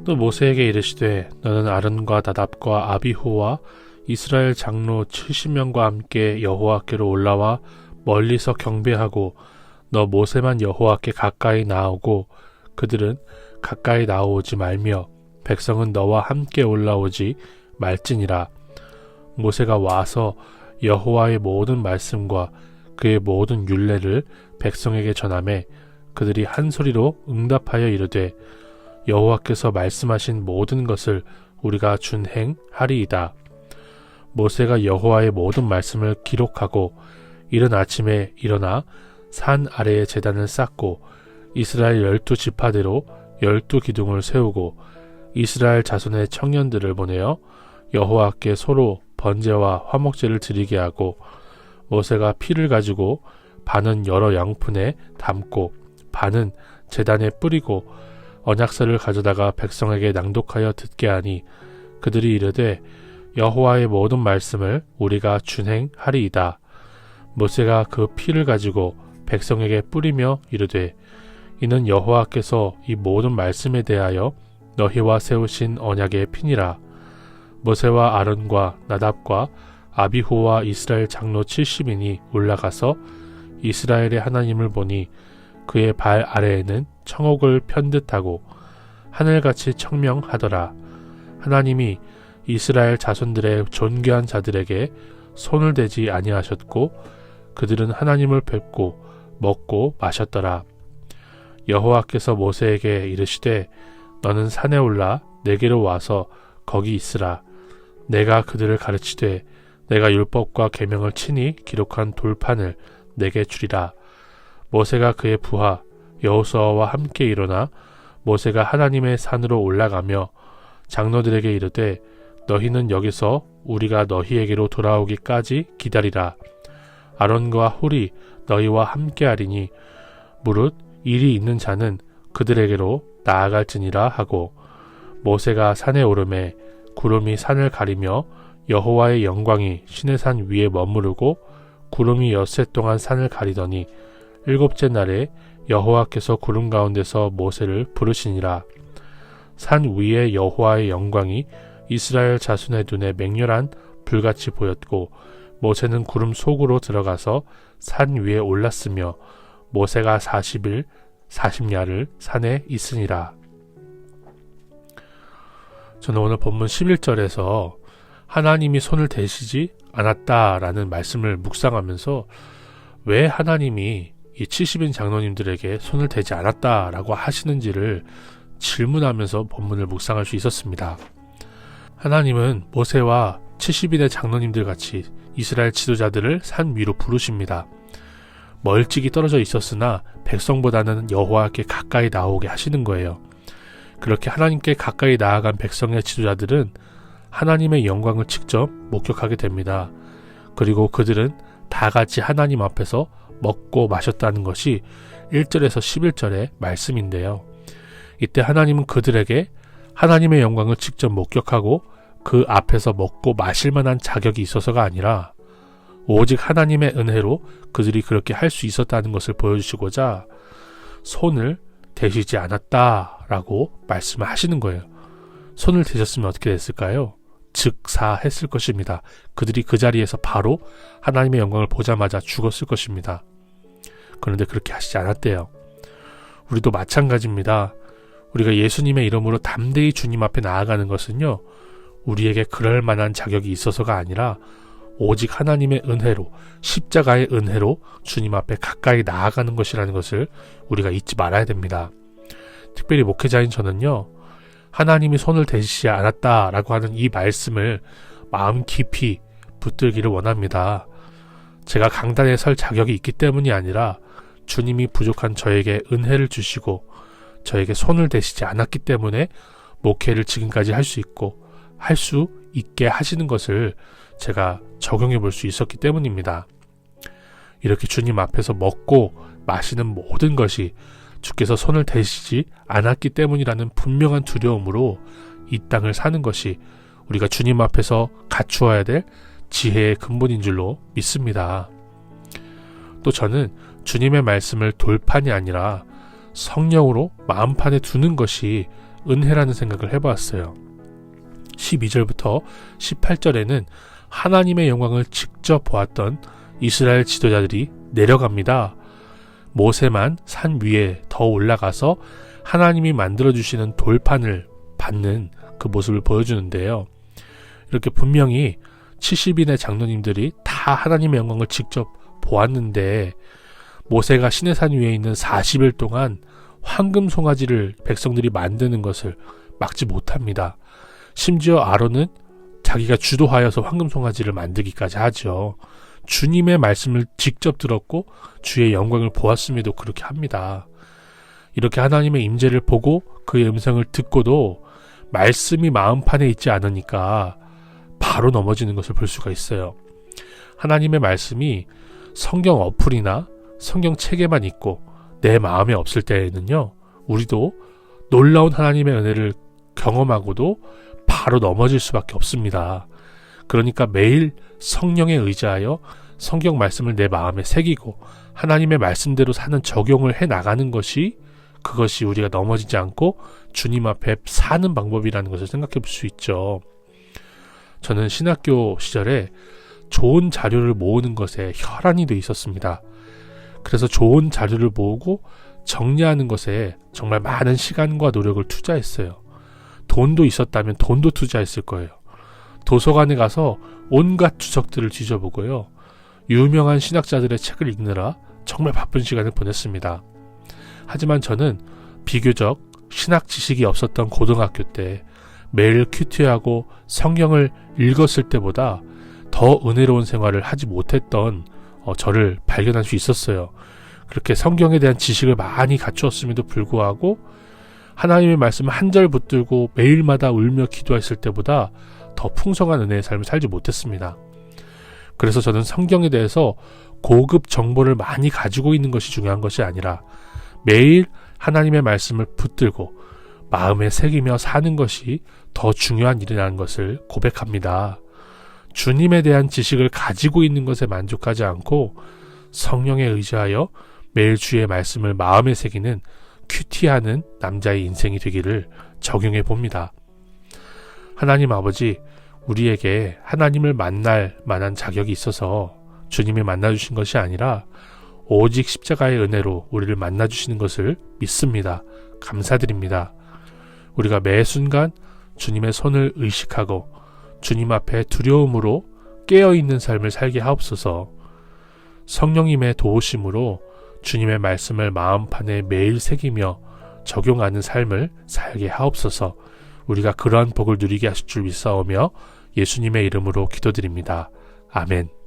또 모세에게 이르시되 너는 아론과 나답과 아비후와 이스라엘 장로 70명과 함께 여호와께로 올라와 멀리서 경배하고 너 모세만 여호와께 가까이 나오고 그들은 가까이 나오지 말며 백성은 너와 함께 올라오지 말지니라. 모세가 와서 여호와의 모든 말씀과 그의 모든 율례를 백성에게 전하매 그들이 한 소리로 응답하여 이르되 여호와께서 말씀하신 모든 것을 우리가 준행하리이다. 모세가 여호와의 모든 말씀을 기록하고 이른 아침에 일어나 산 아래에 제단을 쌓고 이스라엘 12지파대로 12기둥을 세우고 이스라엘 자손의 청년들을 보내어 여호와께 서로 번제와 화목제를 드리게 하고 모세가 피를 가지고 반은 여러 양푼에 담고 반은 제단에 뿌리고 언약서를 가져다가 백성에게 낭독하여 듣게 하니 그들이 이르되 여호와의 모든 말씀을 우리가 준행하리이다. 모세가 그 피를 가지고 백성에게 뿌리며 이르되 이는 여호와께서 이 모든 말씀에 대하여 너희와 세우신 언약의 피니라. 모세와 아론과 나답과 아비후와 이스라엘 장로 70인이 올라가서 이스라엘의 하나님을 보니 그의 발 아래에는 청옥을 편듯하고 하늘같이 청명하더라. 하나님이 이스라엘 자손들의 존귀한 자들에게 손을 대지 아니하셨고 그들은 하나님을 뵙고 먹고 마셨더라. 여호와께서 모세에게 이르시되 너는 산에 올라 내게로 와서 거기 있으라. 내가 그들을 가르치되 내가 율법과 계명을 친히 기록한 돌판을 내게 주리라. 모세가 그의 부하 여호수아와 함께 일어나 모세가 하나님의 산으로 올라가며 장로들에게 이르되 너희는 여기서 우리가 너희에게로 돌아오기까지 기다리라. 아론과 훌이 너희와 함께하리니 무릇 일이 있는 자는 그들에게로 나아갈지니라 하고 모세가 산에 오르매 구름이 산을 가리며 여호와의 영광이 시내산 위에 머무르고 구름이 엿새 동안 산을 가리더니 일곱째 날에 여호와께서 구름 가운데서 모세를 부르시니라. 산 위에 여호와의 영광이 이스라엘 자손의 눈에 맹렬한 불같이 보였고 모세는 구름 속으로 들어가서 산 위에 올랐으며 모세가 40일 40야를 산에 있으니라. 저는 오늘 본문 11절에서 하나님이 손을 대시지 않았다라는 말씀을 묵상하면서 왜 하나님이 이 70인 장로님들에게 손을 대지 않았다라고 하시는지를 질문하면서 본문을 묵상할 수 있었습니다. 하나님은 모세와 70인의 장로님들 같이 이스라엘 지도자들을 산 위로 부르십니다. 멀찍이 떨어져 있었으나 백성보다는 여호와께 가까이 나오게 하시는 거예요. 그렇게 하나님께 가까이 나아간 백성의 지도자들은 하나님의 영광을 직접 목격하게 됩니다. 그리고 그들은 다 같이 하나님 앞에서 먹고 마셨다는 것이 1절에서 11절의 말씀인데요. 이때 하나님은 그들에게 하나님의 영광을 직접 목격하고 그 앞에서 먹고 마실 만한 자격이 있어서가 아니라 오직 하나님의 은혜로 그들이 그렇게 할 수 있었다는 것을 보여주시고자 손을 대시지 않았다라고 말씀을 하시는 거예요. 손을 대셨으면 어떻게 됐을까요? 즉사했을 것입니다. 그들이 그 자리에서 바로 하나님의 영광을 보자마자 죽었을 것입니다. 그런데 그렇게 하시지 않았대요. 우리도 마찬가지입니다. 우리가 예수님의 이름으로 담대히 주님 앞에 나아가는 것은요, 우리에게 그럴 만한 자격이 있어서가 아니라 오직 하나님의 은혜로, 십자가의 은혜로 주님 앞에 가까이 나아가는 것이라는 것을 우리가 잊지 말아야 됩니다. 특별히 목회자인 저는요, 하나님이 손을 대시지 않았다라고 하는 이 말씀을 마음 깊이 붙들기를 원합니다. 제가 강단에 설 자격이 있기 때문이 아니라 주님이 부족한 저에게 은혜를 주시고 저에게 손을 대시지 않았기 때문에 목회를 지금까지 할 수 있고 할 수 있게 하시는 것을 제가 적용해 볼 수 있었기 때문입니다. 이렇게 주님 앞에서 먹고 마시는 모든 것이 주께서 손을 대시지 않았기 때문이라는 분명한 두려움으로 이 땅을 사는 것이 우리가 주님 앞에서 갖추어야 될 지혜의 근본인 줄로 믿습니다. 또 저는 주님의 말씀을 돌판이 아니라 성령으로 마음판에 두는 것이 은혜라는 생각을 해보았어요. 12절부터 18절에는 하나님의 영광을 직접 보았던 이스라엘 지도자들이 내려갑니다. 모세만 산 위에 더 올라가서 하나님이 만들어주시는 돌판을 받는 그 모습을 보여주는데요. 이렇게 분명히 70인의 장로님들이 다 하나님의 영광을 직접 보았는데 모세가 시내산 위에 있는 40일 동안 황금 송아지를 백성들이 만드는 것을 막지 못합니다. 심지어 아론은 자기가 주도하여서 황금 송아지를 만들기까지 하죠. 주님의 말씀을 직접 들었고 주의 영광을 보았음에도 그렇게 합니다. 이렇게 하나님의 임재를 보고 그의 음성을 듣고도 말씀이 마음판에 있지 않으니까 바로 넘어지는 것을 볼 수가 있어요. 하나님의 말씀이 성경 어플이나 성경 책에만 있고 내 마음에 없을 때에는요, 우리도 놀라운 하나님의 은혜를 경험하고도 바로 넘어질 수밖에 없습니다. 그러니까 매일 성령에 의지하여 성경 말씀을 내 마음에 새기고 하나님의 말씀대로 사는 적용을 해나가는 것이, 그것이 우리가 넘어지지 않고 주님 앞에 사는 방법이라는 것을 생각해 볼 수 있죠. 저는 신학교 시절에 좋은 자료를 모으는 것에 혈안이 돼 있었습니다. 그래서 좋은 자료를 모으고 정리하는 것에 정말 많은 시간과 노력을 투자했어요. 돈도 있었다면 돈도 투자했을 거예요. 도서관에 가서 온갖 주석들을 뒤져보고요. 유명한 신학자들의 책을 읽느라 정말 바쁜 시간을 보냈습니다. 하지만 저는 비교적 신학 지식이 없었던 고등학교 때 매일 큐티하고 성경을 읽었을 때보다 더 은혜로운 생활을 하지 못했던 저를 발견할 수 있었어요. 그렇게 성경에 대한 지식을 많이 갖추었음에도 불구하고 하나님의 말씀을 한 절 붙들고 매일마다 울며 기도했을 때보다 더 풍성한 은혜의 삶을 살지 못했습니다. 그래서 저는 성경에 대해서 고급 정보를 많이 가지고 있는 것이 중요한 것이 아니라 매일 하나님의 말씀을 붙들고 마음에 새기며 사는 것이 더 중요한 일이라는 것을 고백합니다. 주님에 대한 지식을 가지고 있는 것에 만족하지 않고 성령에 의지하여 매일 주의 말씀을 마음에 새기는 큐티하는 남자의 인생이 되기를 적용해 봅니다. 하나님 아버지, 우리에게 하나님을 만날 만한 자격이 있어서 주님이 만나주신 것이 아니라 오직 십자가의 은혜로 우리를 만나주시는 것을 믿습니다. 감사드립니다. 우리가 매 순간 주님의 손을 의식하고 주님 앞에 두려움으로 깨어있는 삶을 살게 하옵소서. 성령님의 도우심으로 주님의 말씀을 마음판에 매일 새기며 적용하는 삶을 살게 하옵소서. 우리가 그러한 복을 누리게 하실 줄 믿사오며 예수님의 이름으로 기도드립니다. 아멘.